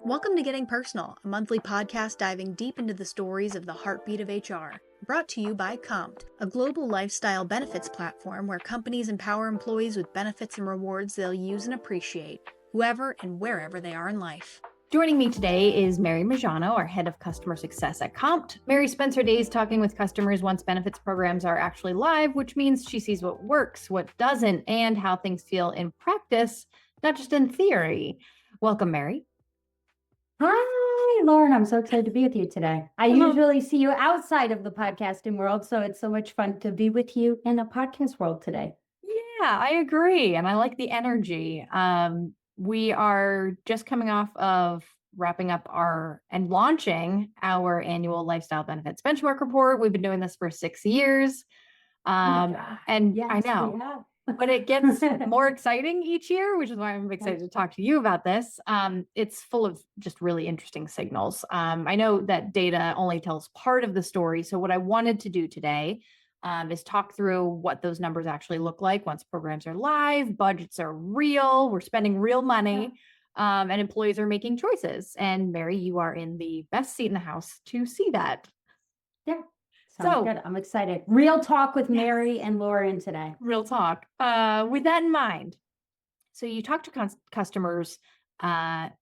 Welcome to Getting Personal, a monthly podcast diving deep into the stories of the heartbeat of HR. Brought to you by Compt, a global lifestyle benefits platform where companies empower employees with benefits and rewards they'll use and appreciate, whoever and wherever they are in life. Joining me today is Mary Migiano, our head of customer success at Compt. Mary spends her days talking with customers once benefits programs are actually live, which means she sees what works, what doesn't, and how things feel in practice, not just in theory. Welcome, Mary. Hi, Lauren. I'm so excited to be with you today. I usually see you outside of the podcasting world, so it's so much fun to be with you in the podcast world today. Yeah, I agree. And I like the energy. We are just coming off of wrapping up and launching our annual lifestyle benefits benchmark report. We've been doing this for 6 years. And Yes, I know, we have. but it gets more exciting each year, which is why I'm excited to talk to you about this. It's full of just really interesting signals. I know that data only tells part of the story. So what I wanted to do today is talk through what those numbers actually look like once programs are live, budgets are real, we're spending real money, and employees are making choices. And Mary, you are in the best seat in the house to see that. Yeah, sounds good. I'm excited. Real talk with Mary and Lauren today. Real talk. With that in mind, so you talk to customers at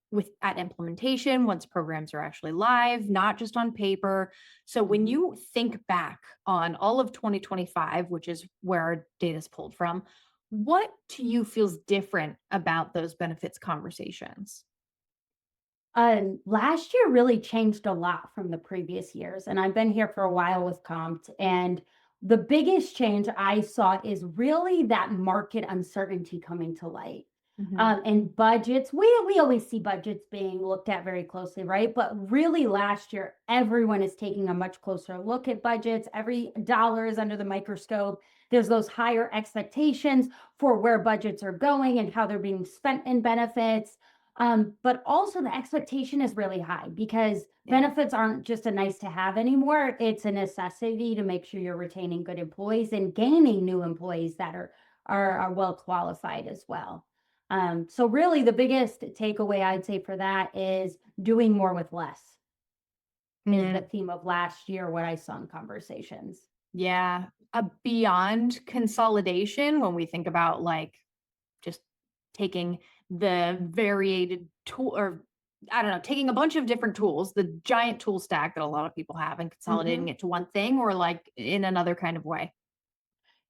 implementation once programs are actually live, not just on paper. So when you think back on all of 2025, which is where our data is pulled from, what to you feels different about those benefits conversations? Last year really changed a lot from the previous years, and I've been here for a while with Compt, and the biggest change I saw is really that market uncertainty coming to light. And budgets, we always see budgets being looked at very closely, right? But really last year, everyone is taking a much closer look at budgets. Every dollar is under the microscope. There's those higher expectations for where budgets are going and how they're being spent in benefits. But also the expectation is really high because benefits aren't just a nice to have anymore. It's a necessity to make sure you're retaining good employees and gaining new employees that are well qualified as well. So really the biggest takeaway I'd say for that is doing more with less is the theme of last year, what I saw in conversations. Yeah. Beyond consolidation, when we think about like just taking the variated tool, or I don't know, taking a bunch of different tools, the giant tool stack that a lot of people have, and consolidating it to one thing, or like in another kind of way.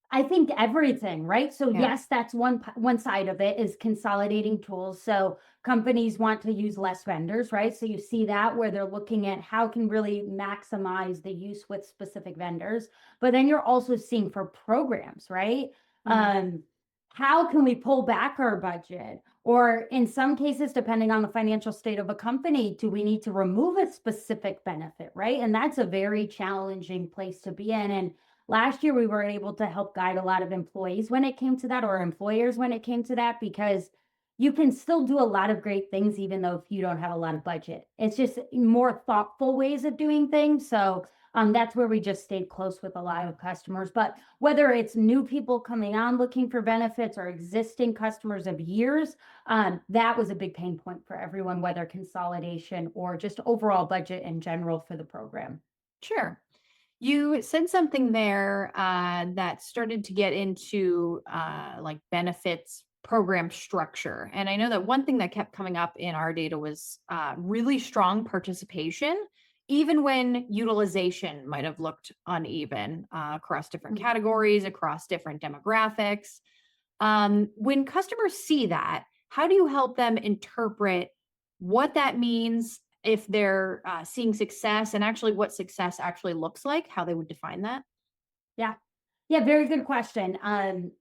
I think everything, right? So yes, that's one side of it is consolidating tools. So companies want to use less vendors, right? So you see that where they're looking at how can really maximize the use with specific vendors. But then you're also seeing for programs, right? How can we pull back our budget? Or in some cases, depending on the financial state of a company, do we need to remove a specific benefit, right? And that's a very challenging place to be in. And last year, we were able to help guide a lot of employees when it came to that, or employers when it came to that, because you can still do a lot of great things, even though if you don't have a lot of budget. It's just more thoughtful ways of doing things. So that's where we just stayed close with a lot of customers. But whether it's new people coming on looking for benefits or existing customers of years, that was a big pain point for everyone, whether consolidation or just overall budget in general for the program. Sure. You said something there that started to get into like benefits program structure. And I know that one thing that kept coming up in our data was really strong participation, even when utilization might have looked uneven across different categories, across different demographics. When customers see that, how do you help them interpret what that means if they're seeing success, and actually what success actually looks like, how they would define that? Yeah, very good question.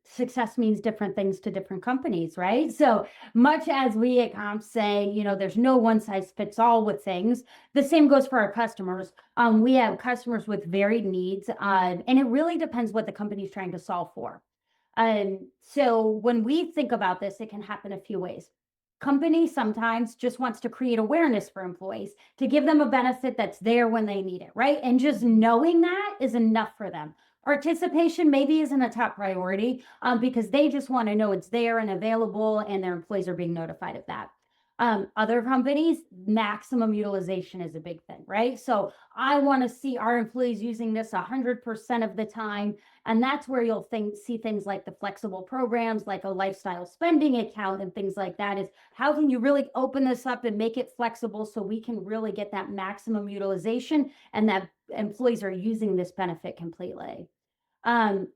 Success means different things to different companies, right? So much as we at Comp say, there's no one size fits all with things, the same goes for our customers. We have customers with varied needs, and it really depends what the company's trying to solve for. So when we think about this, it can happen a few ways. Company sometimes just wants to create awareness for employees to give them a benefit that's there when they need it, right? And just knowing that is enough for them. Participation maybe isn't a top priority because they just want to know it's there and available and their employees are being notified of that. Other companies, maximum utilization is a big thing, right? So I want to see our employees using this 100% of the time. And that's where you'll see things like the flexible programs, like a lifestyle spending account and things like that. Is how can you really open this up and make it flexible so we can really get that maximum utilization and that employees are using this benefit completely.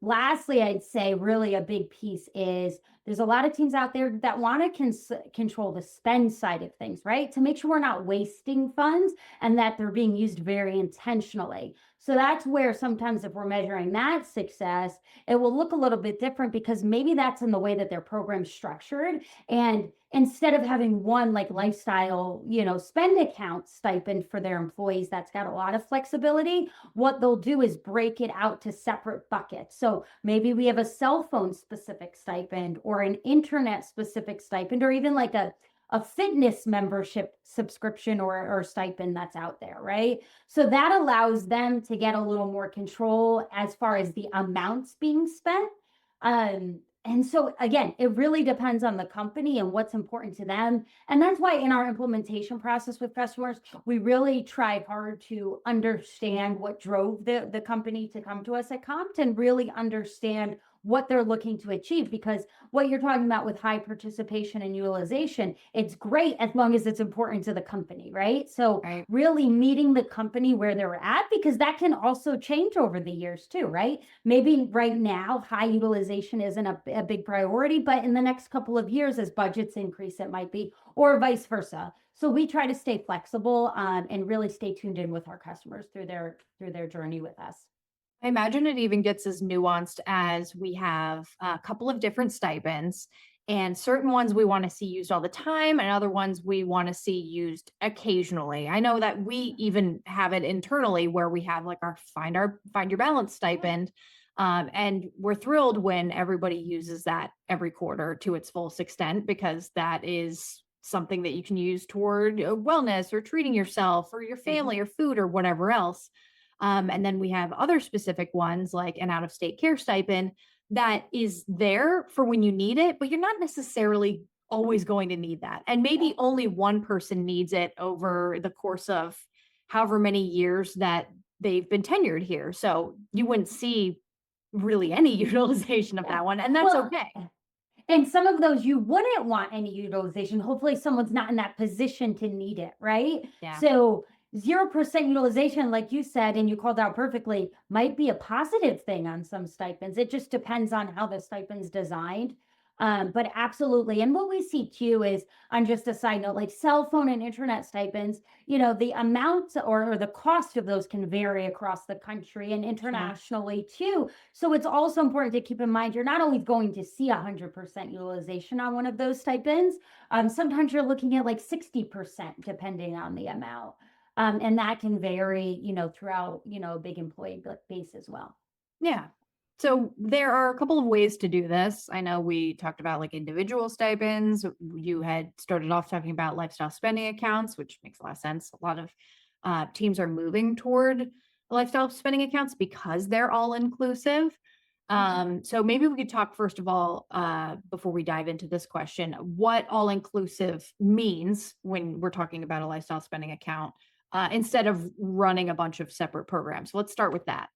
Lastly, I'd say really a big piece is there's a lot of teams out there that want to control the spend side of things, right? To make sure we're not wasting funds and that they're being used very intentionally. So that's where sometimes if we're measuring that success, it will look a little bit different because maybe that's in the way that their program's structured. And instead of having one like lifestyle, spend account stipend for their employees that's got a lot of flexibility, what they'll do is break it out to separate buckets. So maybe we have a cell phone specific stipend or an internet specific stipend, or even like a fitness membership subscription or stipend that's out there, right? So that allows them to get a little more control as far as the amounts being spent. And so again, it really depends on the company and what's important to them. And that's why in our implementation process with customers, we really try hard to understand what drove the company to come to us at Compt and really understand what they're looking to achieve. Because what you're talking about with high participation and utilization, it's great as long as it's important to the company, right? So Right. really meeting the company where they're at, because that can also change over the years too, right? Maybe right now, high utilization isn't a big priority, but in the next couple of years, as budgets increase, it might be, or vice versa. So we try to stay flexible and really stay tuned in with our customers through their journey with us. I imagine it even gets as nuanced as we have a couple of different stipends, and certain ones we want to see used all the time, and other ones we want to see used occasionally. I know that we even have it internally where we have like our find your balance stipend. And we're thrilled when everybody uses that every quarter to its fullest extent, because that is something that you can use toward wellness or treating yourself or your family or food or whatever else. And then we have other specific ones like an out of state care stipend that is there for when you need it, but you're not necessarily always going to need that. And maybe only one person needs it over the course of however many years that they've been tenured here. So you wouldn't see really any utilization of Yeah. that one. And that's Well, okay. and some of those you wouldn't want any utilization. Hopefully, someone's not in that position to need it, right? Yeah. So 0% utilization, like you said, and you called out perfectly, might be a positive thing on some stipends. It just depends on how the stipend's designed. But absolutely. And what we see too is, on just a side note, like cell phone and internet stipends, the amounts or the cost of those can vary across the country and internationally too. So it's also important to keep in mind you're not always going to see 100% utilization on one of those stipends. Sometimes you're looking at like 60% depending on the amount. And that can vary, throughout, a big employee base as well. Yeah. So there are a couple of ways to do this. I know we talked about like individual stipends. You had started off talking about lifestyle spending accounts, which makes a lot of sense. A lot of teams are moving toward lifestyle spending accounts because they're all inclusive. So maybe we could talk first of all, before we dive into this question, what all inclusive means when we're talking about a lifestyle spending account, instead of running a bunch of separate programs. So let's start with that.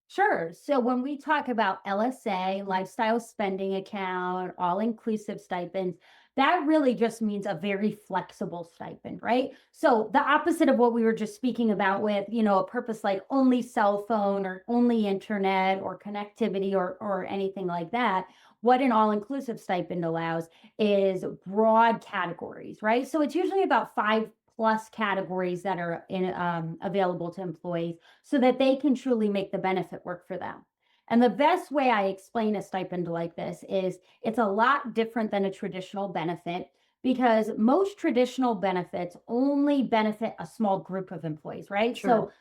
Sure. So when we talk about LSA, lifestyle spending account, all inclusive stipends, that really just means a very flexible stipend, right? So the opposite of what we were just speaking about with, a purpose like only cell phone or only internet or connectivity or anything like that. What an all inclusive stipend allows is broad categories, right? So it's usually about 5+ categories that are available to employees so that they can truly make the benefit work for them. And the best way I explain a stipend like this is it's a lot different than a traditional benefit, because most traditional benefits only benefit a small group of employees, right? Sure. So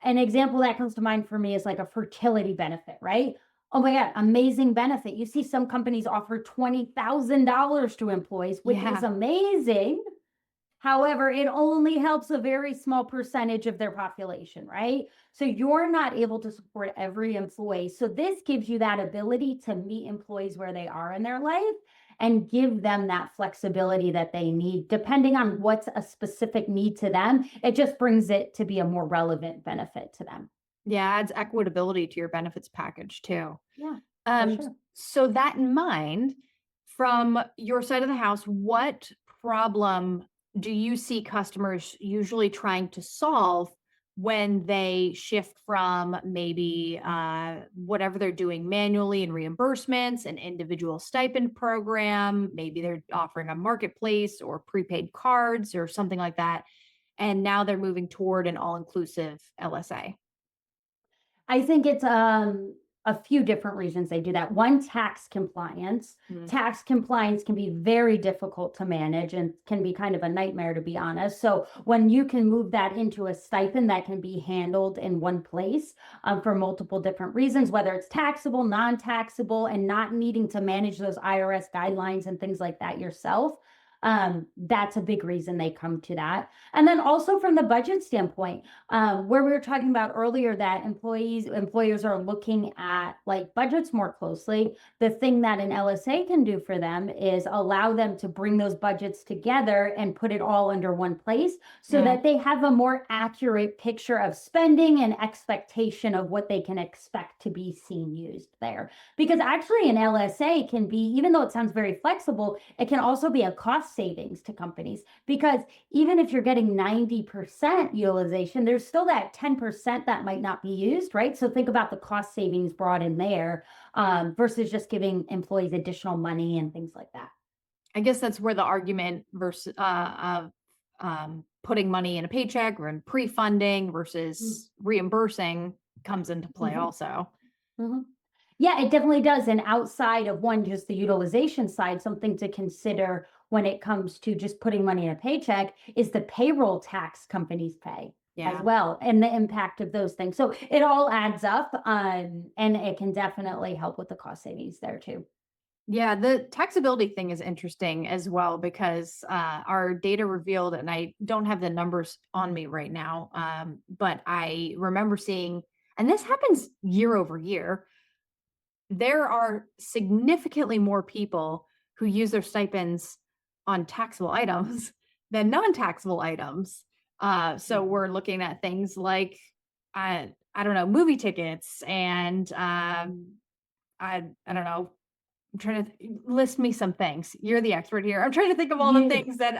an example that comes to mind for me is like a fertility benefit, right? Oh my God, amazing benefit. You see some companies offer $20,000 to employees, which Yeah. is amazing. However, it only helps a very small percentage of their population, right? So you're not able to support every employee. So this gives you that ability to meet employees where they are in their life and give them that flexibility that they need, depending on what's a specific need to them. It just brings it to be a more relevant benefit to them. Yeah, adds equitability to your benefits package too. Yeah, for Um, sure. so that in mind, from your side of the house, what problem do you see customers usually trying to solve when they shift from maybe whatever they're doing manually in reimbursements, an individual stipend program, maybe they're offering a marketplace or prepaid cards or something like that, and now they're moving toward an all-inclusive LSA? I think it's a few different reasons they do that. One, tax compliance. Mhm. Tax compliance can be very difficult to manage and can be kind of a nightmare, to be honest. So when you can move that into a stipend that can be handled in one place for multiple different reasons, whether it's taxable, non-taxable, and not needing to manage those IRS guidelines and things like that yourself. That's a big reason they come to that. And then also from the budget standpoint, where we were talking about earlier that employers are looking at like budgets more closely. The thing that an LSA can do for them is allow them to bring those budgets together and put it all under one place so Yeah. that they have a more accurate picture of spending and expectation of what they can expect to be seen used there. Because actually an LSA can be, even though it sounds very flexible, it can also be a cost savings to companies, because even if you're getting 90% utilization, there's still that 10% that might not be used, right? So think about the cost savings brought in there versus just giving employees additional money and things like that. I guess that's where the argument versus of putting money in a paycheck or in pre-funding versus reimbursing comes into play Mhm. also. Mhm. Yeah, it definitely does. And outside of one, just the utilization side, something to consider when it comes to just putting money in a paycheck is the payroll tax companies pay as Yeah. well, and the impact of those things. So it all adds up, and it can definitely help with the cost savings there too. Yeah, the taxability thing is interesting as well because our data revealed, and I don't have the numbers on me right now, but I remember seeing, and this happens year over year, there are significantly more people who use their stipends on taxable items than non-taxable items. So Mhm. we're looking at things like I don't know, movie tickets and I don't know. I'm trying to list me some things. You're the expert here. I'm trying to think of all the Yeah. things that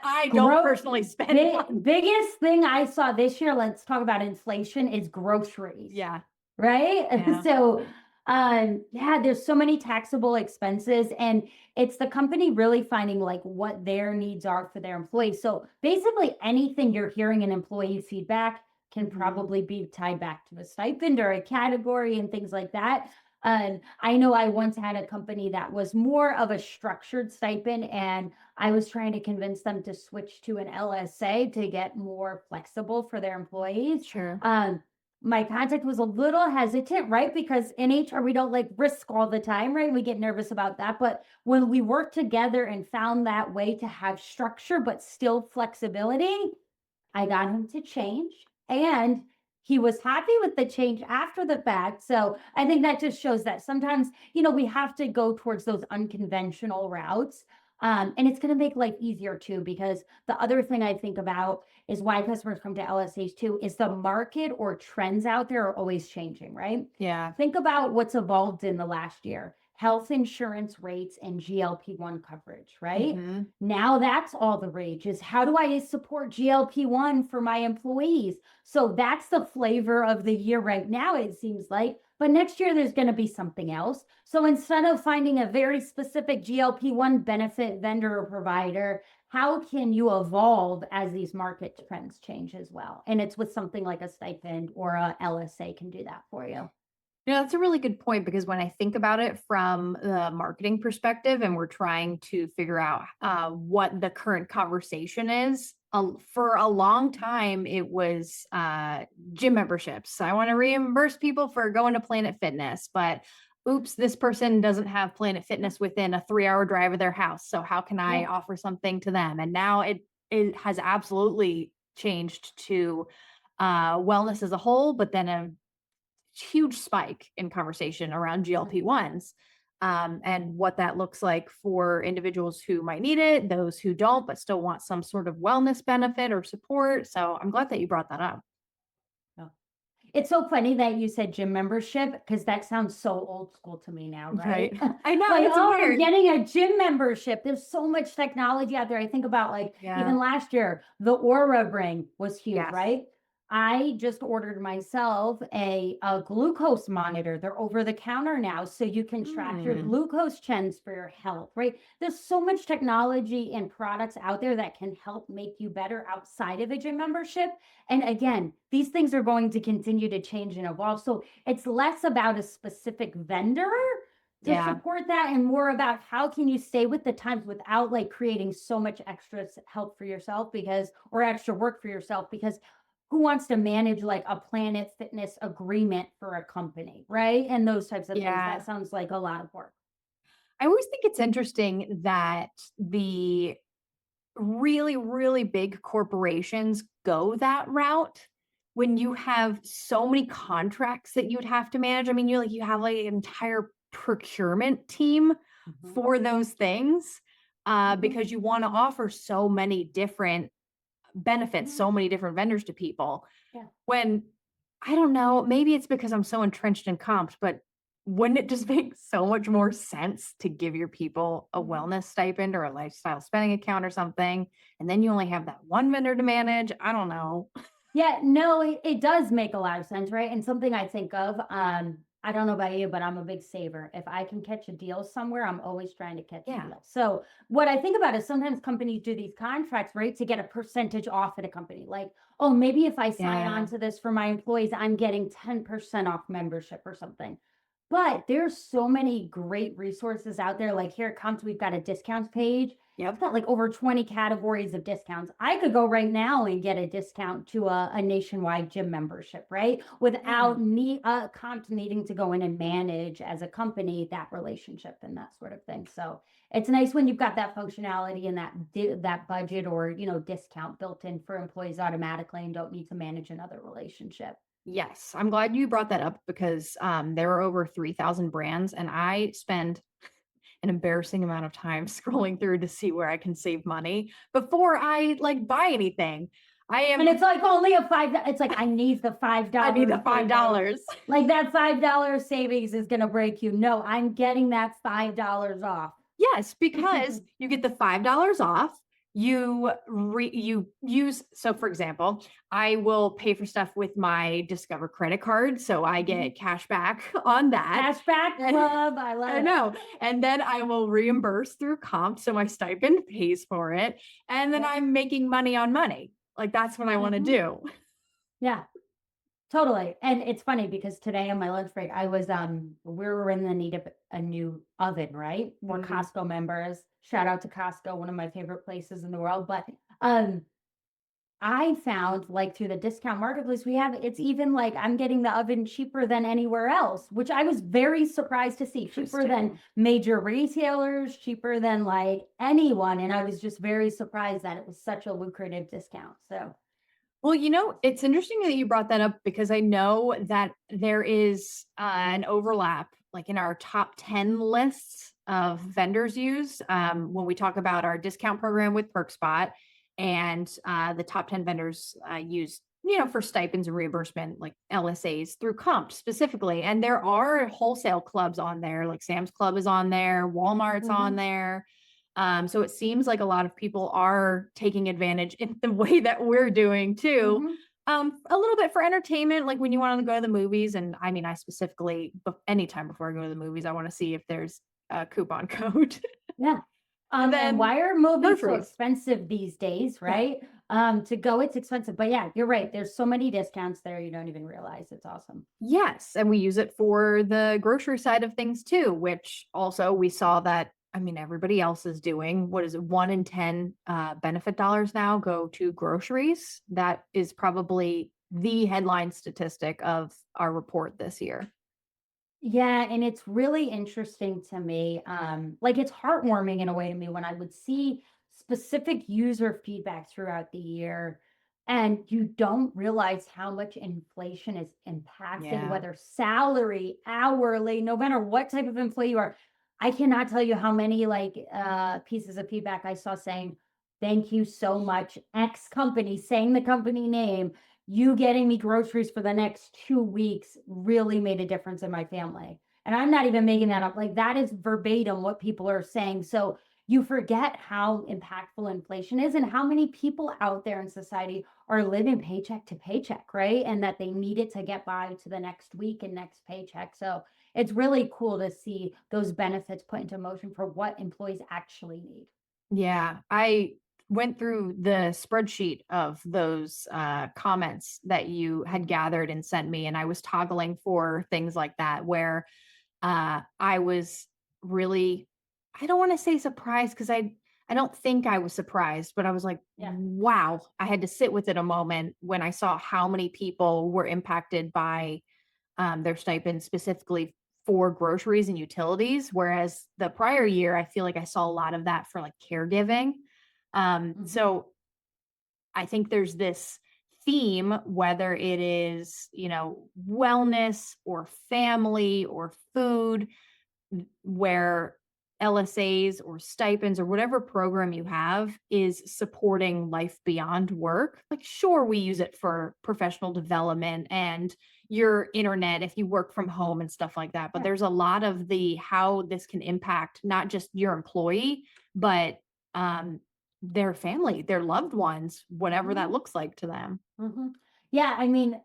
I don't Grow personally spend on. biggest thing I saw this year, let's talk about inflation, is groceries. Yeah, Right? yeah, So, yeah, there's so many taxable expenses, and it's the company really finding like what their needs are for their employees. So basically anything you're hearing in employee feedback can mhm, probably be tied back to a stipend or a category and things like that. I know I once had a company that was more of a structured stipend, and I was trying to convince them to switch to an LSA to get more flexible for their employees. sure. My contact was a little hesitant, right? Because in HR, we don't like risk all the time, right? We get nervous about that. But when we worked together and found that way to have structure, but still flexibility, I got him to change, and he was happy with the change after the fact. So I think that just shows that sometimes, we have to go towards those unconventional routes. And it's going to make life easier too, because the other thing I think about is why customers come to LSAs too is the market or trends out there are always changing, right? Yeah. Think about what's evolved in the last year: health insurance rates and GLP-1 coverage, right? Mhm. Now that's all the rage is, how do I support GLP-1 for my employees? So that's the flavor of the year right now, it seems like. But next year, there's going to be something else. So instead of finding a very specific GLP-1 benefit vendor or provider, how can you evolve as these market trends change as well? And it's with something like a stipend or a LSA can do that for you. Yeah, that's a really good point because when I think about it from the marketing perspective and we're trying to figure out what the current conversation is, for a long time it was gym memberships. I want to reimburse people for going to Planet Fitness, but oops, this person doesn't have Planet Fitness within a 3-hour drive of their house. So how can I Yeah. offer something to them? And now it has absolutely changed to wellness as a whole, but then a huge spike in conversation around GLP-1s. and what that looks like for individuals who might need it, those who don't, but still want some sort of wellness benefit or support. So I'm glad that you brought that up. Oh. It's so funny that you said gym membership because that sounds so old school to me now, right? Right. I know, Like, it's oh, I'm weird. getting a gym membership. There's so much technology out there. I think about like Yeah. even last year, the Aura ring was huge, Yes. right? I just ordered myself a glucose monitor. They're over the counter now, so you can track your glucose trends for your health, right? There's so much technology and products out there that can help make you better outside of a gym membership. And again, these things are going to continue to change and evolve. So it's less about a specific vendor to Yeah. support that and more about how can you stay with the times without like creating so much extra help for yourself because or extra work for yourself because who wants to manage like a Planet Fitness agreement for a company, right? And those types of things. Yeah. That sounds like a lot of work. I always think it's interesting that the really, really big corporations go that route when you have so many contracts that you would have to manage. I mean, you have like an entire procurement team Mhm. for those things Mhm. because you want to offer so many different benefits, Yeah. so many different vendors to people. Yeah. When I don't know, maybe it's because I'm so entrenched in comps, but wouldn't it just make so much more sense to give your people a Mhm. wellness stipend or a lifestyle spending account or something? And then you only have that one vendor to manage. I don't know. Yeah, no, it does make a lot of sense, right? And something I think of, I don't know about you, but I'm a big saver. If I can catch a deal somewhere, I'm always trying to catch a Yeah. deal. So what I think about is sometimes companies do these contracts, right, to get a percentage off at a company. Like, oh, maybe if I sign on Yeah. to this for my employees, I'm getting 10% off membership or something. But there's so many great resources out there. Like here it comes, we've got a discounts page. It's Yep. got like over 20 categories of discounts. I could go right now and get a discount to a nationwide gym membership, right? Yeah. Without Compt needing to go in and manage as a company that relationship and that sort of thing. So it's nice when you've got that functionality and that budget or discount built in for employees automatically and don't need to manage another relationship. Yes. I'm glad you brought that up because there are over 3,000 brands and I spend an embarrassing amount of time scrolling through to see where I can save money before I like buy anything. And it's like only it's like I need the $5. I need the $5. Like that $5 savings is gonna break you. No, I'm getting that $5 off. Yes, because you get the $5 off. You use so for example, I will pay for stuff with my Discover credit card, so I get cash back on that. Cashback And club, I love I it. know. And then I will reimburse through Comp, so my stipend pays for it. And then Yep. I'm making money on money. Like that's what I want to Mhm. do. Yeah, totally. And it's funny because today on my lunch break, I was we were in the need of a new oven, right? We're Mhm. Costco members. Shout out to Costco, one of my favorite places in the world. But um I found like through the discount marketplace, it's even like I'm getting the oven cheaper than anywhere else, which I was very surprised to see. Cheaper than Interesting. major retailers, cheaper than like anyone. And I was just very surprised that it was such a lucrative discount. So Well, it's interesting that you brought that up because I know that there is an overlap, like in our top 10 lists of vendors used when we talk about our discount program with PerkSpot and the top 10 vendors used, for stipends and reimbursement, like LSAs through Compt specifically. And there are wholesale clubs on there, like Sam's Club is on there, Walmart's on Mhm. there. So it seems like a lot of people are taking advantage in the way that we're doing too. Mhm. A little bit for entertainment, like when you want to go to the movies. And I mean, I specifically, anytime before I go to the movies, I want to see if there's a coupon code. Yeah. And And then why are movies so groceries. expensive these days, Yeah. right? To go, it's expensive. But yeah, you're right. There's so many discounts there you don't even realize. It's awesome. Yes. And we use it for the grocery side of things too, which also we saw that, I mean, everybody else is doing. What is it? 1 in 10 benefit dollars now go to groceries. That is probably the headline statistic of our report this year. Yeah, and it's really interesting to me. Like it's heartwarming in a way to me when I would see specific user feedback throughout the year, and you don't realize how much inflation is impacting Yeah. whether salary, hourly, no matter what type of employee you are. I cannot tell you how many like pieces of feedback I saw saying, thank you so much, X company, saying the company name. You getting me groceries for the next 2 weeks really made a difference in my family. And I'm not even making that up. Like that is verbatim what people are saying. So you forget how impactful inflation is and how many people out there in society are living paycheck to paycheck, right? And that they need it to get by to the next week and next paycheck. So it's really cool to see those benefits put into motion for what employees actually need. Yeah, I went through the spreadsheet of those comments that you had gathered and sent me, and I was toggling for things like that where I was really, I don't want to say surprised because I don't think I was surprised, but I was like, Yeah. wow, I had to sit with it a moment when I saw how many people were impacted by their stipend specifically for groceries and utilities. Whereas the prior year, I feel like I saw a lot of that for like caregiving. Mhm. So I think there's this theme, whether it is, wellness or family or food, where LSAs or stipends or whatever program you have is supporting life beyond work. Like, sure, we use it for professional development and your internet if you work from home and stuff like that. But Yeah. there's a lot of the how this can impact not just your employee, but um, their family, their loved ones, whatever that Mhm. looks like to them. Mhm. Yeah, I mean,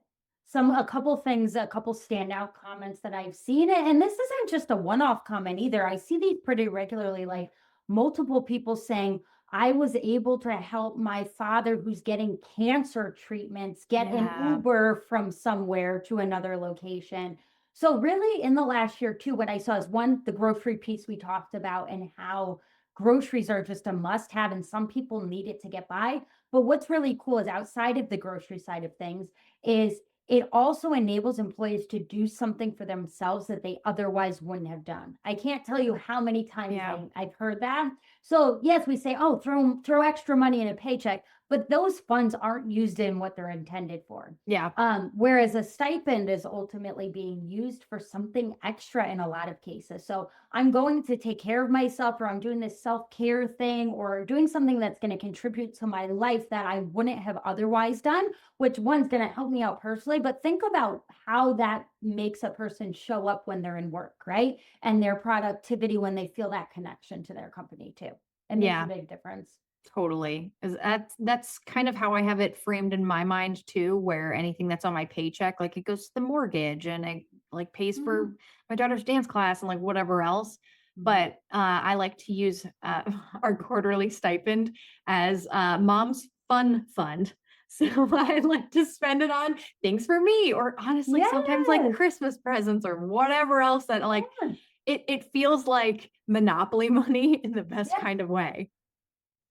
a couple things, a couple standout comments that I've seen, and this isn't just a one-off comment either. I see these pretty regularly, like multiple people saying, I was able to help my father who's getting cancer treatments get an Yeah. Uber from somewhere to another location. So really in the last year too, what I saw is one, the grocery piece we talked about and how groceries are just a must have and some people need it to get by. But what's really cool is outside of the grocery side of things is it also enables employees to do something for themselves that they otherwise wouldn't have done. I can't tell you how many times Yeah. I've heard that. So yes, we say, oh, throw extra money in a paycheck, but those funds aren't used in what they're intended for. Yeah. Whereas a stipend is ultimately being used for something extra in a lot of cases. So I'm going to take care of myself, or I'm doing this self-care thing, or doing something that's going to contribute to my life that I wouldn't have otherwise done, which one's going to help me out personally. But think about how that makes a person show up when they're in work, right? And their productivity when they feel that connection to their company too. It makes a Yeah. big difference. Totally. 'Cause that's kind of how I have it framed in my mind too, where anything that's on my paycheck, like it goes to the mortgage and it like pays Mhm. for my daughter's dance class and like whatever else. Mhm. But I like to use our quarterly stipend as mom's fun fund. So I like to spend it on things for me, or honestly, sometimes like Yes. Christmas presents or whatever else that like Yeah. it feels like monopoly money in the best Yeah. kind of way.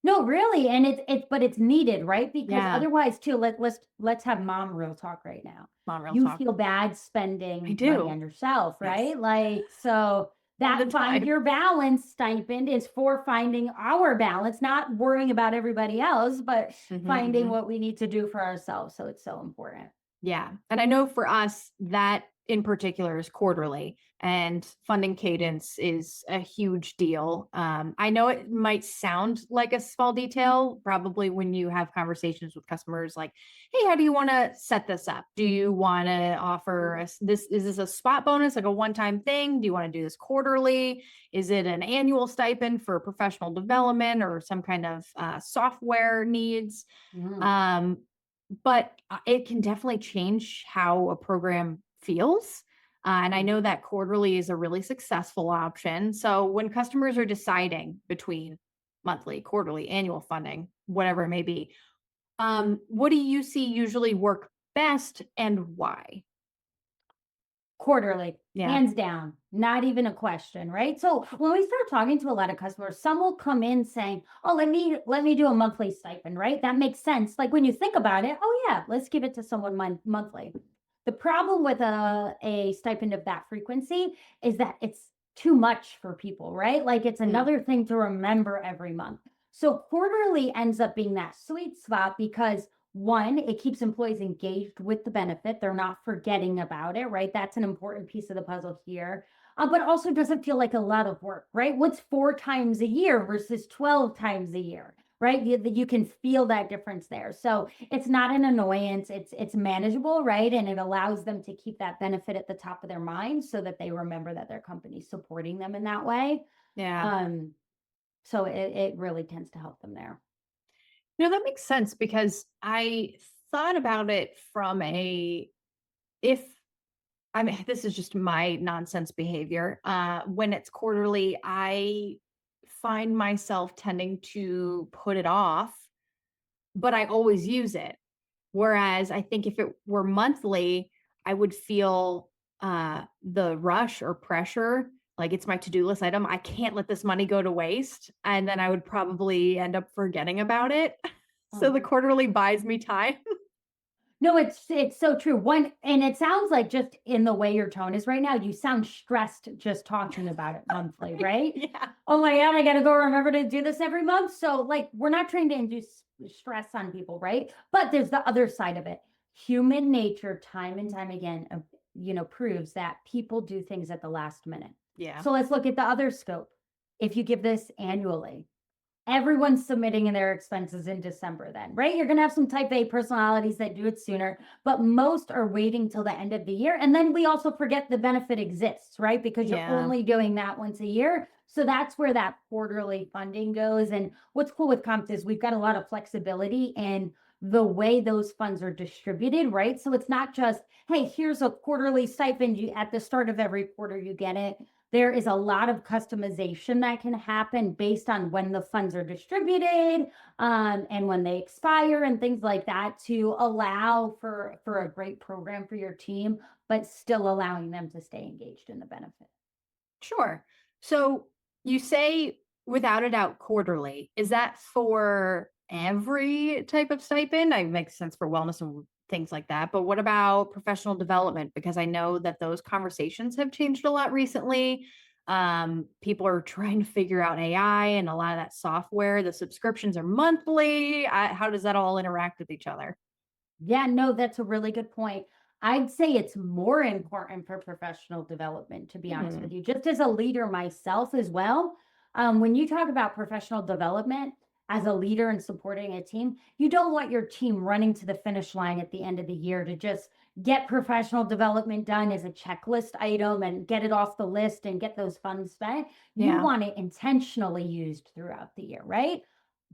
No, really, and it's but it's needed, right? Because Yeah. otherwise too, let's have mom real talk right now. On real You talk. feel bad I spending money do. on yourself, Yes. right? Like, so All the that find time. your balance stipend is for finding our balance, not worrying about everybody else, but Mhm, finding mhm. what we need to do for ourselves. So it's so important. Yeah. And I know for us, that in particular is quarterly, and funding cadence is a huge deal. I know it might sound like a small detail, probably when you have conversations with customers like, hey, how do you want to set this up? Do you want to offer us this? Is this a spot bonus, like a one time thing? Do you want to do this quarterly? Is it an annual stipend for professional development or some kind of software needs? Mhm. Um, but it can definitely change how a program feels. And I know Mhm. that quarterly is a really successful option. So when customers are deciding between monthly, quarterly, annual funding, whatever it may be, what do you see usually work best and why? Quarterly, Yeah. hands down, not even a question, right? So when we start talking to a lot of customers, some will come in saying, "Oh, let me do a monthly stipend," right? That makes sense. Like when you think about it, oh yeah, let's give it to someone monthly. The problem with a stipend of that frequency is that it's too much for people, right? Like it's Mm, another thing to remember every month. So quarterly ends up being that sweet spot because one, it keeps employees engaged with the benefit. They're not forgetting about it, right? That's an important piece of the puzzle here. but also doesn't feel like a lot of work, right? What's 4 times a year versus 12 times a year, right? You can feel that difference there. So it's not an annoyance. It's manageable, right? And it allows them to keep that benefit at the top of their mind so that they remember that their company's supporting them in that way. Yeah. Um, so it really tends to help them there. That makes sense because I thought about it from a if I mean, this is just my nonsense behavior. When it's quarterly, I find myself tending to put it off, but I always use it. Whereas I think if it were monthly, I would feel the rush or pressure, like it's my to-do list item. I can't let this money go to waste. And then I would probably end up forgetting about it. So the Mhm. quarterly buys me time. No, it's so true. One, and it sounds like just in the way your tone is right now, you sound stressed just talking about it monthly, Right? right? Yeah. Oh my God, I gotta go remember to do this every month. So like we're not trying to induce stress on people, right? But there's the other side of it. Human nature, time and time again, proves that people do things at the last minute. Yeah. So let's look at the other scope. If you give this annually, everyone's submitting in their expenses in December then, right? You're going to have some type A personalities that do it sooner, but most are waiting till the end of the year. And then we also forget the benefit exists, right? Because you're Yeah. only doing that once a year. So that's where that quarterly funding goes. And what's cool with Compt is we've got a lot of flexibility in the way those funds are distributed, right? So it's not just, hey, here's a quarterly stipend. You at the start of every quarter, you get it. There is a lot of customization that can happen based on when the funds are distributed, and when they expire and things like that to allow for a great program for your team, but still allowing them to stay engaged in the benefit. Sure. So you say without a doubt quarterly. Is that for every type of stipend? I makes sense for wellness and things like that. But what about professional development? Because I know that those conversations have changed a lot recently. People are trying to figure out AI and a lot of that software. The subscriptions are monthly. How does that all interact with each other? Yeah, no, that's a really good point. I'd say it's more important for professional development, to be honest Hmm. with you, just as a leader myself as well. When you talk about professional development as a leader and supporting a team, you don't want your team running to the finish line at the end of the year to just get professional development done as a checklist item and get it off the list and get those funds spent. You Yeah. want it intentionally used throughout the year, right?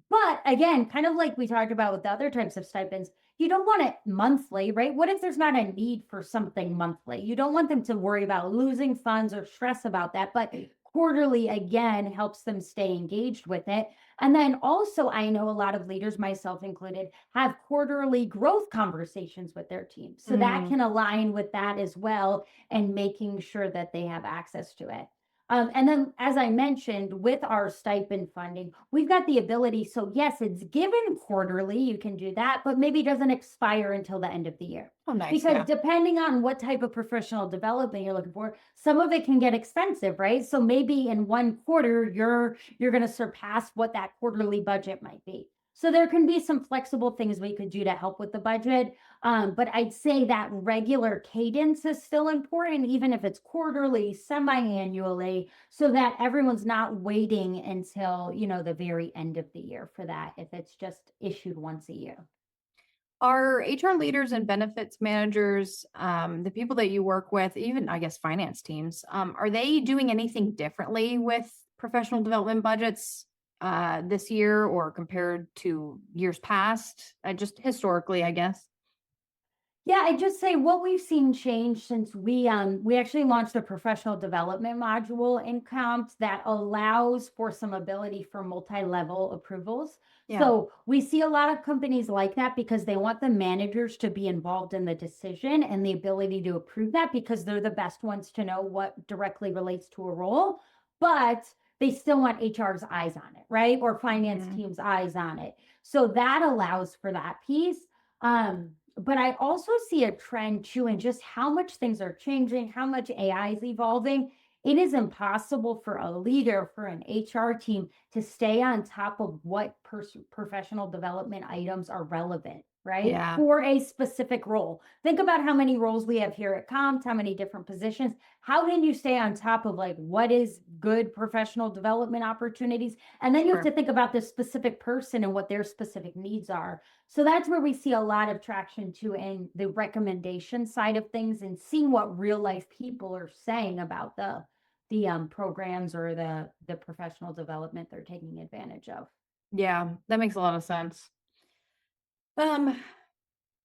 But again, kind of like we talked about with the other types of stipends, you don't want it monthly, right? What if there's not a need for something monthly? You don't want them to worry about losing funds or stress about that. But quarterly, again, helps them stay engaged with it. And then also, I know a lot of leaders, myself included, have quarterly growth conversations with their team. So that Mm, can align with that as well and making sure that they have access to it. And then, as I mentioned, with our stipend funding, we've got the ability. So, yes, it's given quarterly. You can do that, but maybe doesn't expire until the end of the year. oh, nice. Because Yeah. depending on what type of professional development you're looking for, some of it can get expensive, right? So maybe in one quarter, you're going to surpass what that quarterly budget might be. So there can be some flexible things we could do to help with the budget. But I'd say that regular cadence is still important, even if it's quarterly, semi-annually, so that everyone's not waiting until, the very end of the year for that, if it's just issued once a year. Are HR leaders and benefits managers, the people that you work with, even I guess finance teams, are they doing anything differently with professional development budgets this year or compared to years past? Just historically, I guess. Yeah, I just say what we've seen change since we actually launched a professional development module in Compt that allows for some ability for multi-level approvals. Yeah. So we see a lot of companies like that because they want the managers to be involved in the decision and the ability to approve that because they're the best ones to know what directly relates to a role. But they still want HR's eyes on it, right? Or finance Mhm. team's eyes on it. So that allows for that piece. But I also see a trend too in just how much things are changing, how much AI is evolving. It is impossible for a leader, for an HR team to stay on top of what professional development items are relevant right? Yeah. For a specific role. Think about how many roles we have here at Compt, how many different positions. How can you stay on top of like what is good professional development opportunities? And then you have Sure. to think about the specific person and what their specific needs are. So that's where we see a lot of traction too in the recommendation side of things and seeing what real life people are saying about the programs or the professional development they're taking advantage of. Yeah, that makes a lot of sense. Um,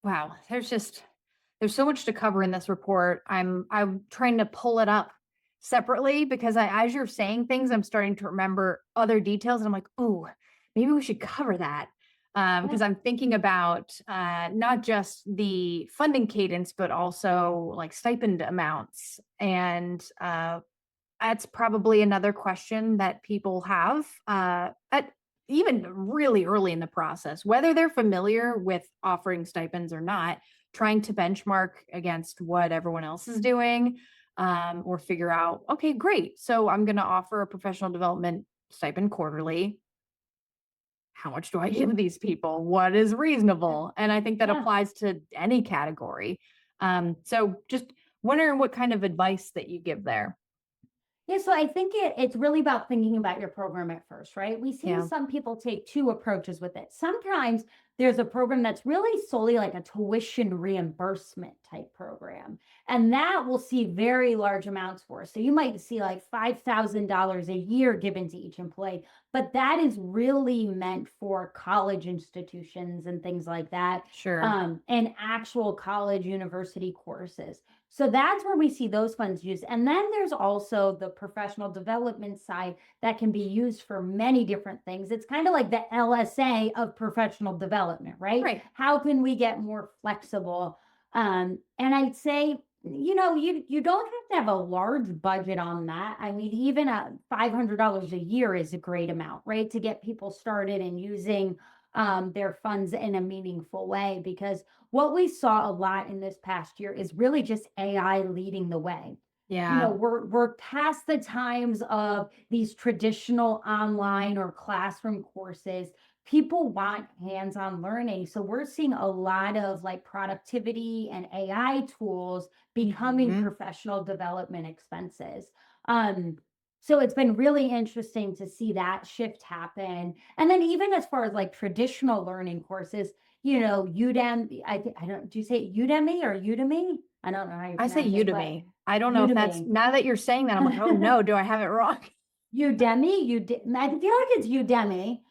wow, there's so much to cover in this report. I'm trying to pull it up separately because as you're saying things, I'm starting to remember other details, and I'm like, oh, maybe we should cover that. Yeah. Because I'm thinking about not just the funding cadence, but also like stipend amounts. And that's probably another question that people have at even really early in the process, whether they're familiar with offering stipends or not, trying to benchmark against what everyone else is doing, or figure out, okay, great. So I'm going to offer a professional development stipend quarterly. How much do I give these people? What is reasonable? And I think that Yeah. applies to any category. So just wondering what kind of advice that you give there. Yeah, so I think it's really about thinking about your program at first, right? We see Yeah. some people take two approaches with it. Sometimes there's a program that's really solely like a tuition reimbursement type program, and that will see very large amounts for. So you might see like $5,000 a year given to each employee, but that is really meant for college institutions and things like that, Sure. and actual college university courses. So that's where we see those funds used. And then there's also the professional development side that can be used for many different things. It's kind of like the LSA of professional development, right? Right. How can we get more flexible? And I'd say, you don't have to have a large budget on that. I mean, even $500 a year is a great amount, right? To get people started and using their funds in a meaningful way, because what we saw a lot in this past year is really just AI leading the way. Yeah. We're past the times of these traditional online or classroom courses. People want hands-on learning. So we're seeing a lot of like productivity and AI tools becoming Mhm. professional development expenses. Um, so it's been really interesting to see that shift happen. And then even as far as like traditional learning courses, Udemy, I don't, do you say Udemy or Udemy? I don't know how you I say pronounce it, but Udemy. I don't know if that's Udemy. now that you're saying that, I'm like, oh no, do I have it wrong? I feel like it's Udemy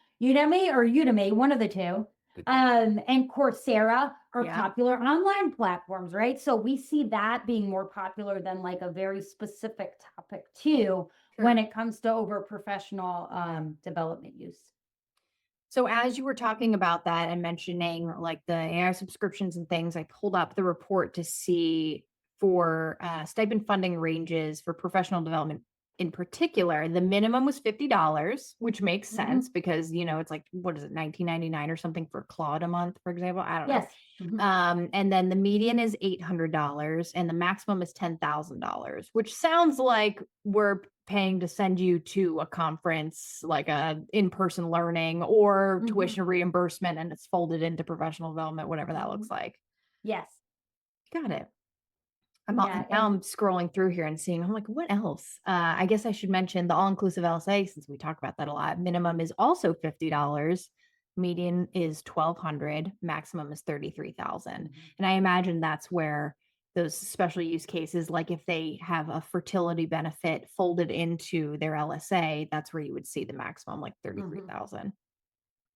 or Udemy, one of the two. And Coursera are Yeah. popular online platforms, right? So we see that being more popular than like a very specific topic too, when Sure. it comes to over professional development use. So as you were talking about that and mentioning like the AI subscriptions and things, I pulled up the report to see for stipend funding ranges for professional development in particular. The minimum was $50, which makes sense because it's like, what is it, $19.99 or something for Claude a month, for example? I don't know. Yes. Mhm. And then the median is $800 and the maximum is $10,000, which sounds like we're paying to send you to a conference, like a in-person learning or tuition reimbursement, and it's folded into professional development, whatever that looks like. Yes. Got it. Yeah. Now And I'm scrolling through here and seeing, I'm like, what else? I guess I should mention the all-inclusive LSA since we talk about that a lot. Minimum is also $50. Median is 1,200. Maximum is 33,000. And I imagine that's where those special use cases, like if they have a fertility benefit folded into their LSA, that's where you would see the maximum, like 33,000.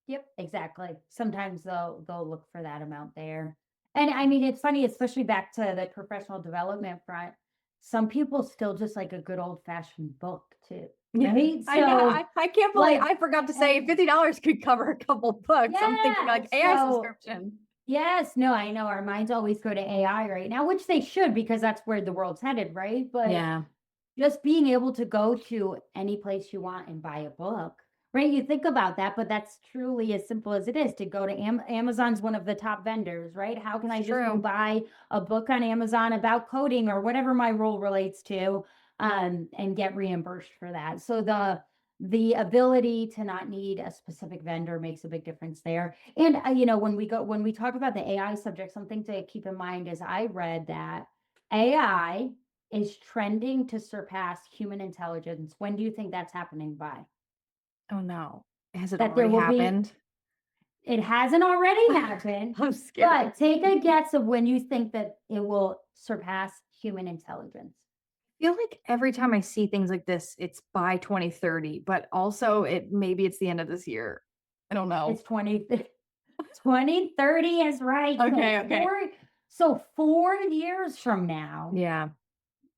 Yep, exactly. Sometimes they'll look for that amount there. And I mean, it's funny, especially back to the professional development front. Some people still just like a good old fashioned book too, Yeah, right? I know. So I can't believe like, I forgot to say $50 could cover a couple books. I'm thinking yeah. like AI So subscription. yes, no, I know our minds always go to AI right now, which they should because that's where the world's headed, right? But Yeah, just being able to go to any place you want and buy a book, right? You think about that, but that's truly as simple as it is to go to Amazon's one of the top vendors, right? How can I it's just go true. buy a book on Amazon about coding or whatever my role relates to, and get reimbursed for that? So the ability to not need a specific vendor makes a big difference there. And when we talk about the AI subject, something to keep in mind is I read that AI is trending to surpass human intelligence. When do you think that's happening by? Oh no. Has it That there already will be happened? It hasn't already happened, I'm scared. but take a guess of when you think that it will surpass human intelligence. I feel like every time I see things like this, it's by 2030, but also maybe it's the end of this year. I don't It's know. 2030 is right. Okay, okay. So 4 years from now, Yeah.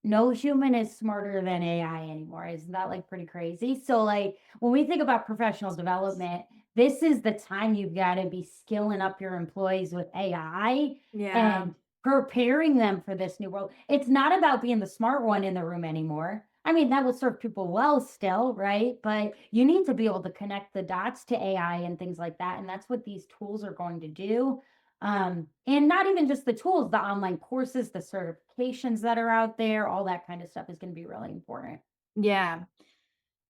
no human is smarter than AI anymore. Isn't that like pretty crazy? So like when we think about professional development, this is the time you've got to be skilling up your employees with AI Yeah. and preparing them for this new world. It's not about being the smart one in the room anymore. I mean, that will serve people well still, right? But you need to be able to connect the dots to AI and things like that. And that's what these tools are going to do. And not even just the tools, the online courses, the certifications that are out there, all that kind of stuff is going to be really important. Yeah.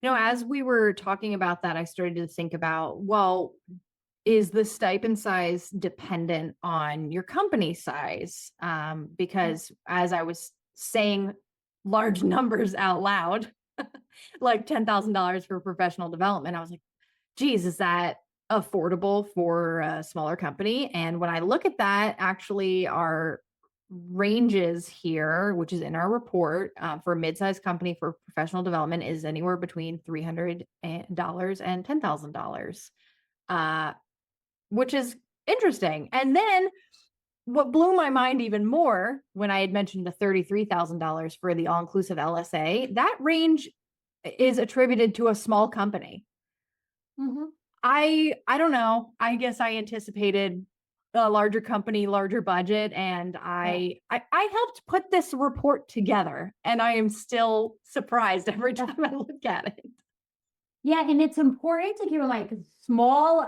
As we were talking about that, I started to think about, well, is the stipend size dependent on your company size? Because as I was saying large numbers out loud, like $10,000 for professional development, I was like, geez, is that affordable for a smaller company? And when I look at that, actually, our ranges here, which is in our report for a mid-sized company for professional development, is anywhere between $300 and $10,000, which is interesting. And then what blew my mind even more when I had mentioned the $33,000 for the all-inclusive LSA, that range is attributed to a small company. Mm-hmm. I don't know. I guess I anticipated a larger company, larger budget, and Yeah. I helped put this report together, and I am still surprised every time I look at it. Yeah, and it's important to keep in mind because small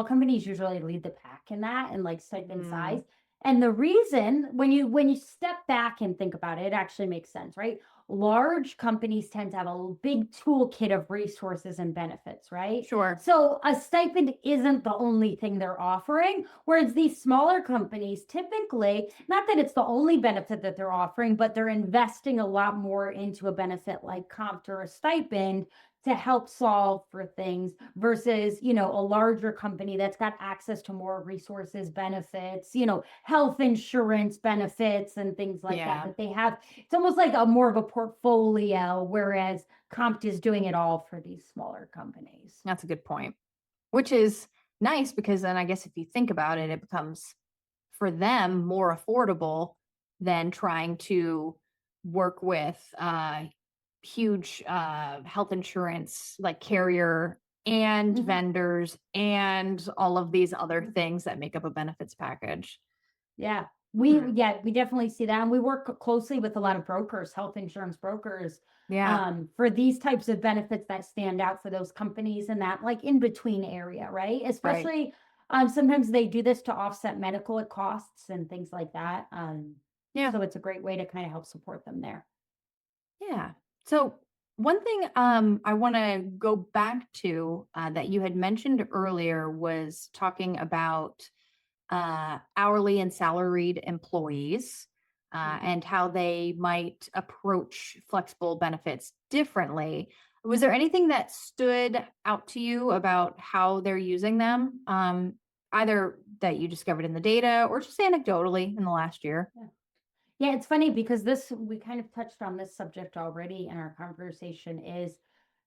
companies usually lead the pack in that and like stipend Mm, size. And the reason when you step back and think about it, it actually makes sense, right? Large companies tend to have a big toolkit of resources and benefits, right? sure. So a stipend isn't the only thing they're offering, whereas these smaller companies typically, not that it's the only benefit that they're offering, but they're investing a lot more into a benefit like Compt or a stipend to help solve for things versus, a larger company that's got access to more resources, benefits, health insurance benefits and things like that, Yeah, that they have. It's almost like a more of a portfolio, whereas Compt is doing it all for these smaller companies. that's a good point. Which is nice because then I guess if you think about it, it becomes for them more affordable than trying to work with huge health insurance like carrier and Mhm. vendors and all of these other things that make up a benefits package. Yeah. Hmm. We definitely see that. And we work closely with a lot of brokers, health insurance brokers, Yeah, for these types of benefits that stand out for those companies in that like in between area, right? right. Especially sometimes they do this to offset medical costs and things like that. Yeah. So it's a great way to kind of help support them there. Yeah. So one thing I want to go back to that you had mentioned earlier was talking about hourly and salaried employees Mhm. and how they might approach flexible benefits differently. Was there anything that stood out to you about how they're using them, either that you discovered in the data or just anecdotally in the last year? Yeah. Yeah, it's funny because we kind of touched on this subject already in our conversation is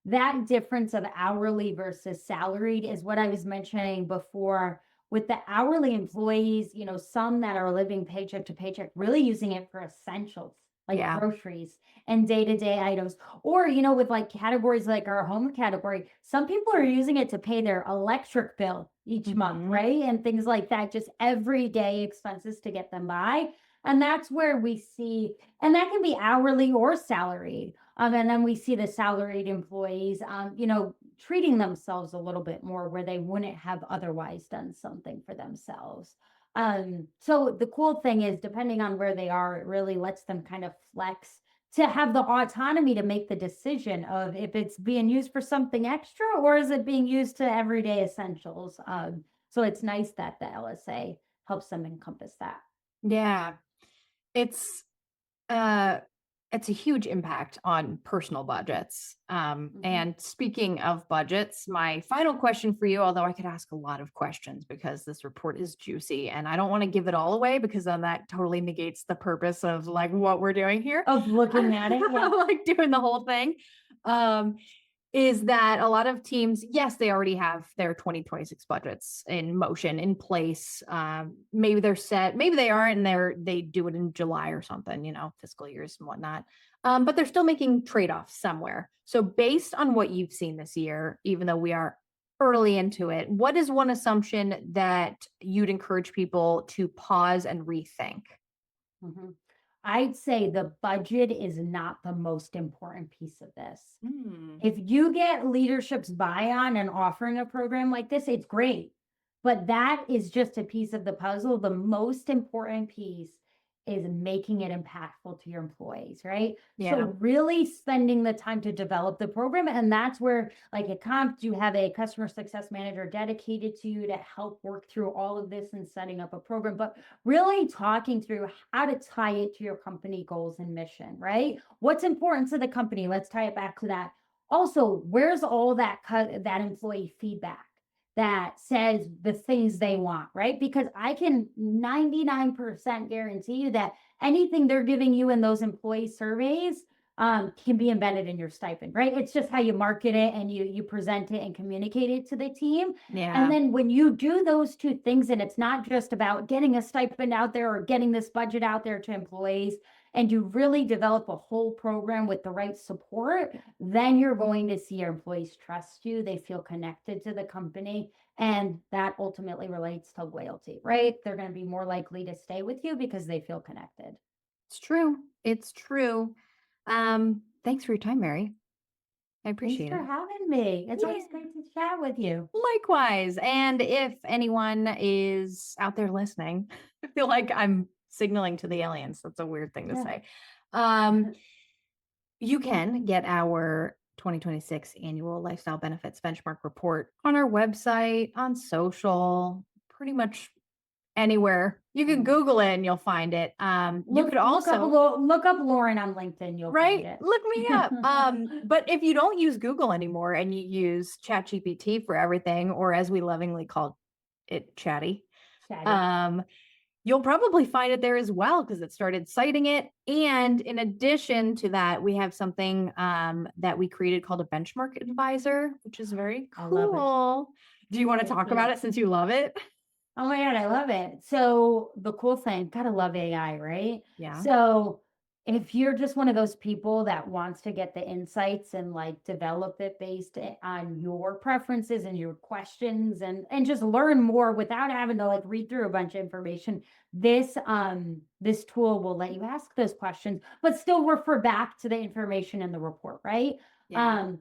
that difference of hourly versus salaried is what I was mentioning before with the hourly employees, some that are living paycheck to paycheck, really using it for essentials like Yeah. groceries and day-to-day items. Or, with like categories like our home category, some people are using it to pay their electric bill each month, Hmm. right? And things like that, just everyday expenses to get them by. And that's where we see, and that can be hourly or salaried. And then we see the salaried employees, treating themselves a little bit more where they wouldn't have otherwise done something for themselves. So the cool thing is, depending on where they are, it really lets them kind of flex to have the autonomy to make the decision of if it's being used for something extra or is it being used to everyday essentials. So it's nice that the LSA helps them encompass that. Yeah. It's uh it's a huge impact on personal budgets. And speaking of budgets, my final question for you, although I could ask a lot of questions because this report is juicy and I don't want to give it all away because then that totally negates the purpose of like what we're doing here. Of looking at it, yeah. Like doing the whole thing. Is that a lot of teams, yes, they already have their 2026 budgets in motion, in place. Maybe they're set, maybe they aren't, and they do it in July or something, fiscal years and whatnot. But they're still making trade-offs somewhere. So based on what you've seen this year, even though we are early into it, what is one assumption that you'd encourage people to pause and rethink? Mhm. I'd say the budget is not the most important piece of this. If you get leadership's buy-on and offering a program like this, it's great. But that is just a piece of the puzzle. The most important piece is making it impactful to your employees, right? Yeah. So really spending the time to develop the program. And that's where, like at Compt, you have a customer success manager dedicated to you to help work through all of this and setting up a program, but really talking through how to tie it to your company goals and mission, right? What's important to the company? Let's tie it back to that. Also, where's all that that employee feedback that says the things they want, right? Because I can 99% guarantee you that anything they're giving you in those employee surveys can be embedded in your stipend, right? It's just how you market it and you present it and communicate it to the team. Yeah. And then when you do those two things, and it's not just about getting a stipend out there or getting this budget out there to employees, and you really develop a whole program with the right support, then you're going to see your employees trust you. They feel connected to the company. And that ultimately relates to loyalty, right? They're going to be more likely to stay with you because they feel connected. It's true. It's true. Thanks for your time, Mary. I appreciate Thanks for it. having me. It's always Yeah. great to chat with you. Likewise. And if anyone is out there listening, I feel like I'm signaling to the aliens. That's a weird thing to Yeah. say. You can get our 2026 annual lifestyle benefits benchmark report on our website, on social, pretty much anywhere. You can Google it and you'll find it. You could also look up Lauren on LinkedIn. You'll right, find it. look me up. But if you don't use Google anymore and you use ChatGPT for everything, or as we lovingly call it, Chatty, you'll probably find it there as well because it started citing it. And in addition to that, we have something that we created called a benchmark advisor, which is very I love it. cool. Do you want to talk about it since you love it? Oh my God, I love it. So the cool thing, gotta love AI, right? Yeah. So if you're just one of those people that wants to get the insights and like develop it based on your preferences and your questions and just learn more without having to like read through a bunch of information, this tool will let you ask those questions, but still refer back to the information in the report, right? Yeah.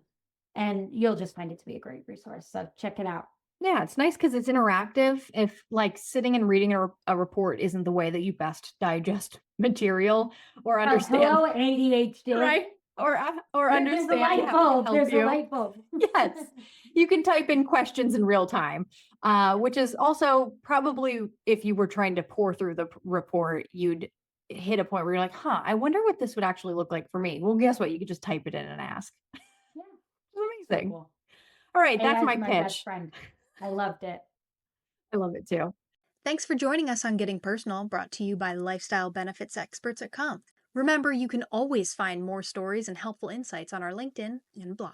And you'll just find it to be a great resource. So check it out. Yeah, it's nice because it's interactive. If like sitting and reading a report isn't the way that you best digest material or understand, hello, ADHD, right? Or understand there's a light how bulb. to help There's you. a light bulb. Yes, you can type in questions in real time, which is also probably if you were trying to pour through the report, you'd hit a point where you're like, "Huh, I wonder what this would actually look like for me." Well, guess what? You could just type it in and ask. Yeah, It's amazing. cool. All right, that's my best pitch. friend. I loved it. I love it too. Thanks for joining us on Getting Personal, brought to you by lifestyle benefits experts at Compt. Remember, you can always find more stories and helpful insights on our LinkedIn and blog.